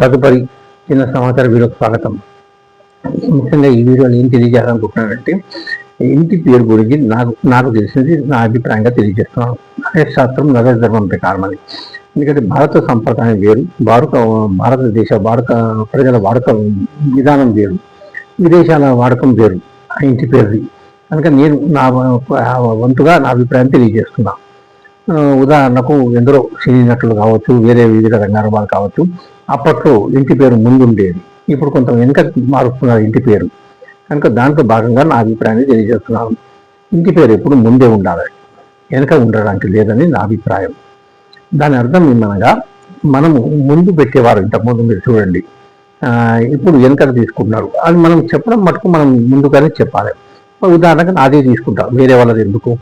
తదుపరి చిన్న సమాచార వీడియోకి స్వాగతం. ముఖ్యంగా ఈ వీడియోలో ఏం తెలియజేయాలనుకుంటున్నానంటే, ఇంటి పేరు గురించి నాకు తెలిసింది నా అభిప్రాయంగా తెలియజేస్తున్నాను. శాస్త్రం నగర ధర్మం ప్రకారం అని. ఎందుకంటే భారత సంప్రదాయం వేరు, భారతదేశ ప్రజల వాడుక విధానం వేరు, విదేశాల వాడకం వేరు ఆ ఇంటి పేరుది. కనుక నేను నా వంతుగా నా అభిప్రాయం తెలియజేస్తున్నాను. ఉదాహరణకు ఎందరో సినీ నటులు కావచ్చు, వేరే వివిధ రంగాల వాళ్ళు కావచ్చు, అప్పట్లో ఇంటి పేరు ముందుండేది, ఇప్పుడు కొంత వెనుక మారుస్తున్నారు ఇంటి పేరు. కనుక దాంట్లో భాగంగా నా అభిప్రాయాన్ని తెలియజేస్తున్నాను. ఇంటి పేరు ఎప్పుడు ముందే ఉండాలి, వెనక ఉండడానికి లేదని నా అభిప్రాయం. దాని అర్థం ఏమనగా, మనము ముందు పెట్టేవారు ఇంతకుముందు మీరు చూడండి, ఇప్పుడు వెనక తీసుకుంటున్నారు. అది మనం చెప్పడం మటుకు మనం ముందుగానే చెప్పాలి. ఉదాహరణకు నాదే తీసుకుంటాం, వేరే వాళ్ళది ఎందుకు.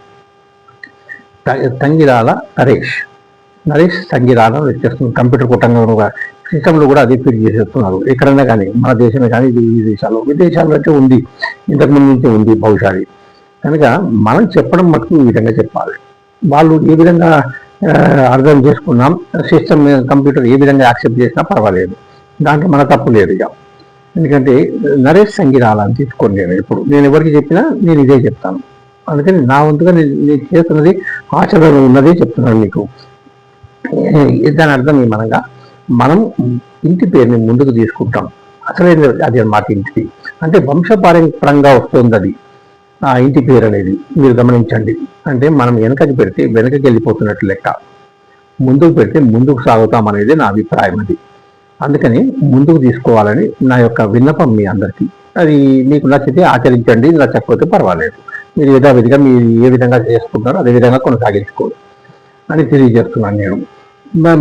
తంగిరాల నరేష్ తంగిరాల వచ్చేస్తుంది. కంప్యూటర్ కుట్టంగా సిస్టంలో కూడా అదే ఫీడ్ చేసేస్తున్నారు. ఎక్కడైనా కానీ, మన దేశమే కానీ విదేశాల్లో అయితే ఉంది, ఇంతకుముందు నుంచే ఉంది బహుశా. కనుక మనం చెప్పడం మటుకు ఈ విధంగా చెప్పాలి. వాళ్ళు ఏ విధంగా అర్థం చేసుకున్నాం, సిస్టమ్ కంప్యూటర్ ఏ విధంగా యాక్సెప్ట్ చేసినా పర్వాలేదు, దాంట్లో మన తప్పు లేదు. ఇక ఎందుకంటే నరేష్ సంగిరాల అని తీసుకోండి. నేను ఎవరికి చెప్పినా నేను ఇదే చెప్తాను. అందుకని నా వంతుగా నేను చేస్తున్నది ఆచరణలో ఉన్నదే చెప్తున్నాను మీకు. దాని అర్థం ఏమనగా, మనం ఇంటి పేరుని ముందుకు తీసుకుంటాం. అసలైన అది అన్నమాట ఇంటిది. అంటే వంశపారంపరంగా వస్తుంది అది, ఆ ఇంటి పేరు అనేది. మీరు గమనించండి. అంటే మనం వెనకకి పెడితే వెనకకి వెళ్ళిపోతున్నట్టు లెక్క, ముందుకు పెడితే ముందుకు సాగుతాం అనేది నా అభిప్రాయం. అది అందుకని ముందుకు తీసుకోవాలని నా యొక్క విన్నపం మీ అందరికీ. అది మీకు నచ్చితే ఆచరించండి, నచ్చకపోతే పర్వాలేదు. మీరు యథావిధిగా మీరు ఏ విధంగా చేసుకుంటారో అదే విధంగా కొనసాగించుకోవాలి అని తెలియజేస్తున్నాను నేను.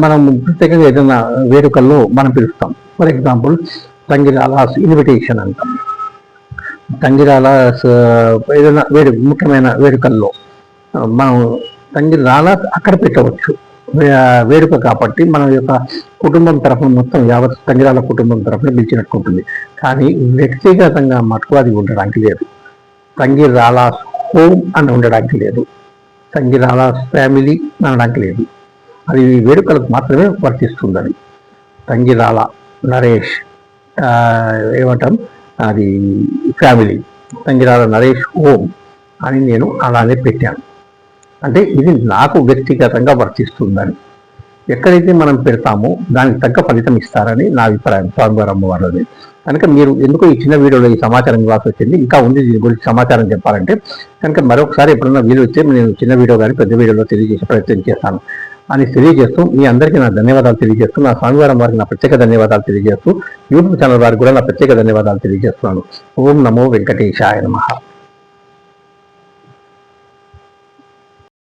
మనం ప్రత్యేకంగా ఏదైనా వేడుకల్లో మనం పిలుస్తాం. ఫర్ ఎగ్జాంపుల్ తంగిరాలాస్ ఇన్విటేషన్ అంటాం. తంగిరాలాస్ ఏదైనా ముఖ్యమైన వేడుకల్లో మనం తంగిరాలాస్ అక్కడ పెట్టవచ్చు. వేడుక కాబట్టి మన యొక్క కుటుంబం తరఫున మొత్తం యావత్ తంగిరాల కుటుంబం తరఫున పిలిచినట్టు ఉంటుంది. కానీ వ్యక్తిగతంగా మటుకు అది ఉండడానికి లేదు. తంగిరాలాస్ హోమ్ అని ఉండడానికి లేదు, తంగిరాలాస్ ఫ్యామిలీ అనడానికి లేదు. అది వేడుకలకు మాత్రమే వర్తిస్తుంది. అది తంగిరాల నరేష్ ఏమంటాం, అది ఫ్యామిలీ. తంగిరాల నరేష్ హోమ్ అని నేను అలానే పెట్టాను. అంటే ఇది నాకు వ్యక్తిగతంగా వర్తిస్తుందని. ఎక్కడైతే మనం పెడతామో దానికి తగ్గ ఫలితం ఇస్తారని నా అభిప్రాయం, స్వామివారమ్మ వాళ్ళది. కనుక మీరు ఎందుకో ఈ చిన్న వీడియోలో ఈ సమాచారం ఇవ్వాల్సి వచ్చింది. ఇంకా ఉంది దీని గురించి సమాచారం చెప్పాలంటే. కనుక మరొకసారి ఎప్పుడన్నా వీలు వస్తే నేను చిన్న వీడియో కానీ పెద్ద వీడియోలో తెలియజేసే ప్రయత్నం చేస్తాను అని తెలియజేస్తూ, మీ అందరికీ నా ధన్యవాదాలు తెలియజేస్తూ, నా స్వామివారం వారికి నా ప్రత్యేక ధన్యవాదాలు తెలియజేస్తూ, యూట్యూబ్ ఛానల్ వారికి కూడా నా ప్రత్యేక ధన్యవాదాలు తెలియజేస్తున్నాను. ఓం నమో వెంకటేశాయ నమః.